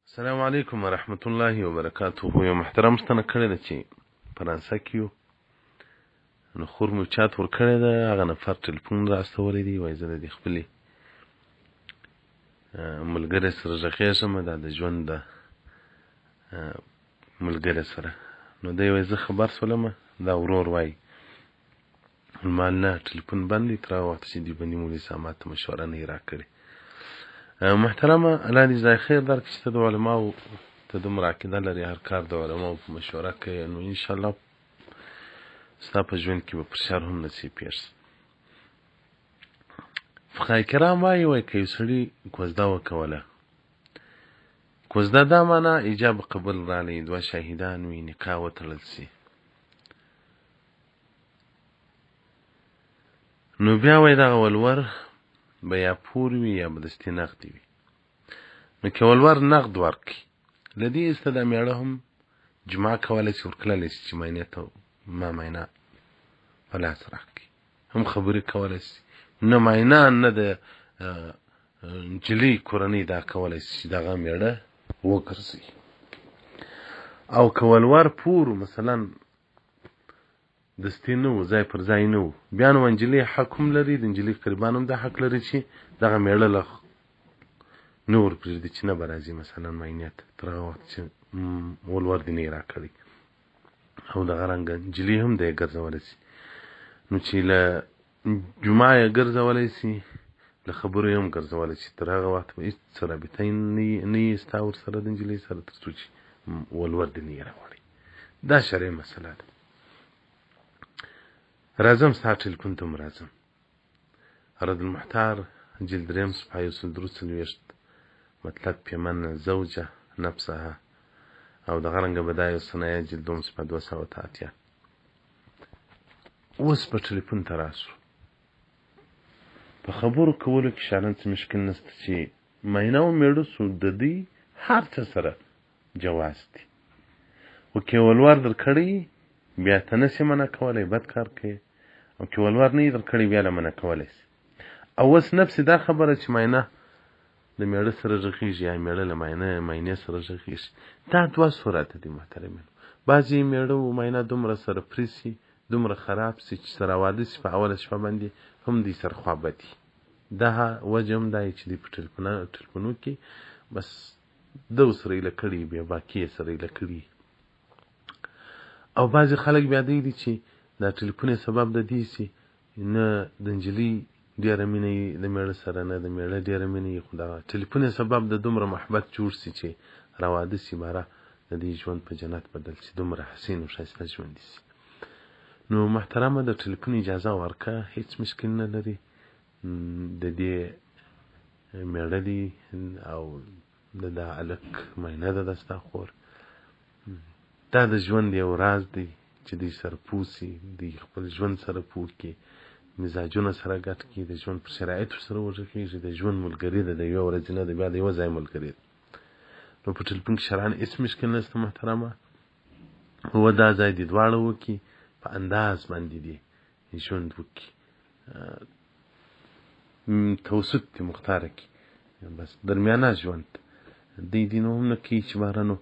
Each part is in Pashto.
السلام علیکم ورحمت الله وبرکاته. یو محترم ستنه کړی ده چې فرانسه کې یو نو خور مې چات ورکړی ده. هغه نفر ټلیفون راستولی دی، وایي زه د دې خپلې ملګرې سره غږېږم، دا د ژوند د ملګرې سره. نو دی وایي زه خبر سولم، دا ورور وایي ما نه ټلیفون بند دی تر هغه وخته چې دوی بندي مولوي صاحب ما ته مشوره نه یې راکړې. محترمه الله دې جزای خیر درکړي چې ته د علماو ته دومره عقیده لرې، هر کار د علماو په مشوره کوې، نو انشاءالله ستا په ژوند کې به فشار هم نصیب پېښ شي. فقهای کرام وایي که یو سړي کوزده وکوله، کوزده دا معنا ایجاب قبول رالی، دوه شاهدان وي، نکاح وتړل سي، نو بیا وایي دغه ولور به یا پور وي یا به دستي نقد وي. نو که ولور نقد ورکړي، له دې ایسته دا میړه هم جماع کولی شي، ورتللی شي چې مینې ته ما مینه په لاس راکړي، هم خبرې کولی شي، نه مینه نه د نجلۍ کورنۍ دا کولی شي چې دغه میړه وګرځوي. او که ولور پور مثلا دستي نه و، ځای پر ځای نه و، بیا نو نجلۍ حق هم لري، د نجلۍ قربان هم دا حق لري چې دغه میړه له نه ورپرېږدي چې نه به راځي مثلا مینې ته تر هغه وخت چې ولور دې نه یې راکړی. او دغه رنګه نجلۍ هم دی یې ګرځولی شي، نو چې له جمعه یې ګرځولی شي، له خبرو یې هم ګرځولی شي، تر هغه وخت به هېڅ څه رابطه نه یې ستا ورسره د نجلۍ سره تر څو چې ولور دې نه یې راوړي. دا شرعي مسله ده. راځم ستا ټلیفون ته هم راځم. رد المحتار جلد درېیم صفحه 143 مطلق پیمن زوجه نفسها، او دغه رنګه بدایع الصنایع جلد دوم صفحه 280. اوس په ټلیفون ته راسو. په خبرو کولو کې شالن څه مشکل نشته چې مینه او میړه سو د دوی هر څه سره جواز دي. خو که ولور در کړی بیا ته نسې منع کولی، بد کار کوې. او که ولور نه یې در کړی بیا له منع کولی سي. او اوس نفس دا خبره چې مینه د میړه سره غږېږي یا میړه له مینې سره غږېږي، دا دوه صورته دي محترمینو. بعضې میړه و مینه دومره سره پرې سي، دومره خراب سي چې سره واده سي، په اوله شپه باندې هم دوی سره خوابدي. دا وجه هم دا چې دوی په ټلیفونو کې بس ده سره ایله کړي، بیا باقي یې سره ایله کړي. او بعضې خلک بیا دی چې دا ټلیفون یې سبب د دې سي نه د نجلۍ ډېره مینه یې د میړه سره، نه د میړه ډېره مینه یې، خو دغه ټلیفون یې سبب د دومره محبت جوړ سي چې راواده سي، باره د دې ژوند په جنت بدل سي، دومره حسین و ښایسته ژوند سي. نو محترمه د ټلیفون اجازه ورکه، هیڅ مشکل نه لري. د دې میړه دی او د دا هلک مینه ده د ستا خور، دا د ژوند یو راز دی چې دوی سره پوه سي، دوی خپل ژوند سره پوه کړي، مزاجونه سره ګډ کړي، د ژوند په شرایطو سره وغږېږي. د ژوند ملګري ده، د یوه ورځې نه ده، بیا د یوه ځای ملګري ده. نو په ټلیفون کې شرعاً هېڅ مشکل نشته محترمه. و دا ځای دې دواړه وکړي، په انداز باندې دې ژوند وکړي، توسط دې مختاره کړي، بس درمیانه ژوند. دوی دې نو هم نه کوي چې باره نو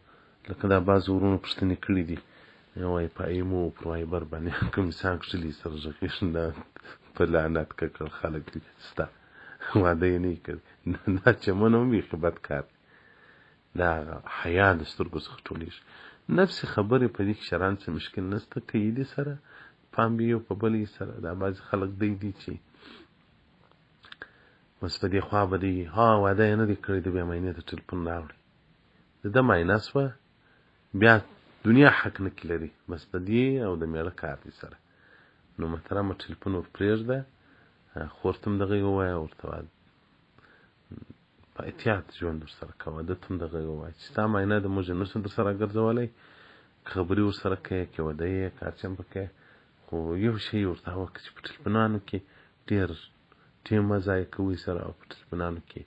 لکه دا بعضو ورونو پوښتنې کړي دي، وایي په ایمو او پر وایبر باندې کوم څاک ښلي سره غږېږي، دا په لعنت ککړ خلک دي ستا، واده یې نه یې کړی. دا چمن هم بیخي بد کار دی، دا حیا د سترګو څخه ټولېږي. نفسې خبرې په دې کې شرعاً څه مشکل نشته، که یې دې سره پام به یو په بل یې سره. دا بعضې خلک دی چې بس په دې خوا به دی واده یې نه دی کړی، د بیا مینې ته ټلیفون راوړي، د ده مینه سوه، بیا دنیا حق نه کې لري، بس د دې او د میړه کار دی سره. نو محترمه ټلیفون ور پرېږده، خور ته هم دغه یې ووایه، ورته په احتیاط ژوند ورسره کوه، ده ته هم دغه یې ووایه چې ستا مینه ده، موږ یې نشو در سره ګرځولی، خبرې ورسره کوې، که واده یې که هر څه هم کوې، خو یو شی ورته وکړه چې په ټلیفونانو کې ډېر ټیم مه ضایع کوئ سره، او په ټلیفونانو کې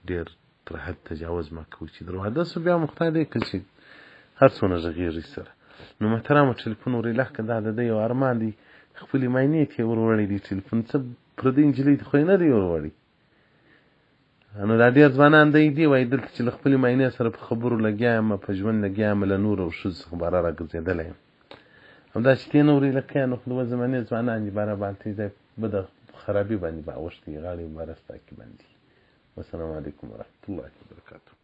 ډېر تر حد تجاوز مه کوئ چې در واده سو، بیا مخته دی که چې هر څونه غږېږي سره. نو محترمه ټلیفون ور ایله کړه، دا د ده یو ارمان دی، خپلې مینې ته یې ور وړی دی ټلیفون، څه پردۍ نجلۍ ته خو یې نه دی ور وړی. نو دا ډېر ځوانان دی وایي دلته چې له خپلې معاینې سره په خبرو لګیا یم، په ژوند لګیا یم، له نورو ښځو څخه باره راګرځېدلی یم. همداسې تېنه ورې لکه نو خو د اوس زمانې ځوانان دي باره باندې ځای بده خرابي باندې به اوښتي غاړې مبارسته کې باندې. والسلام علیکم ورحمة الله وبرکاته.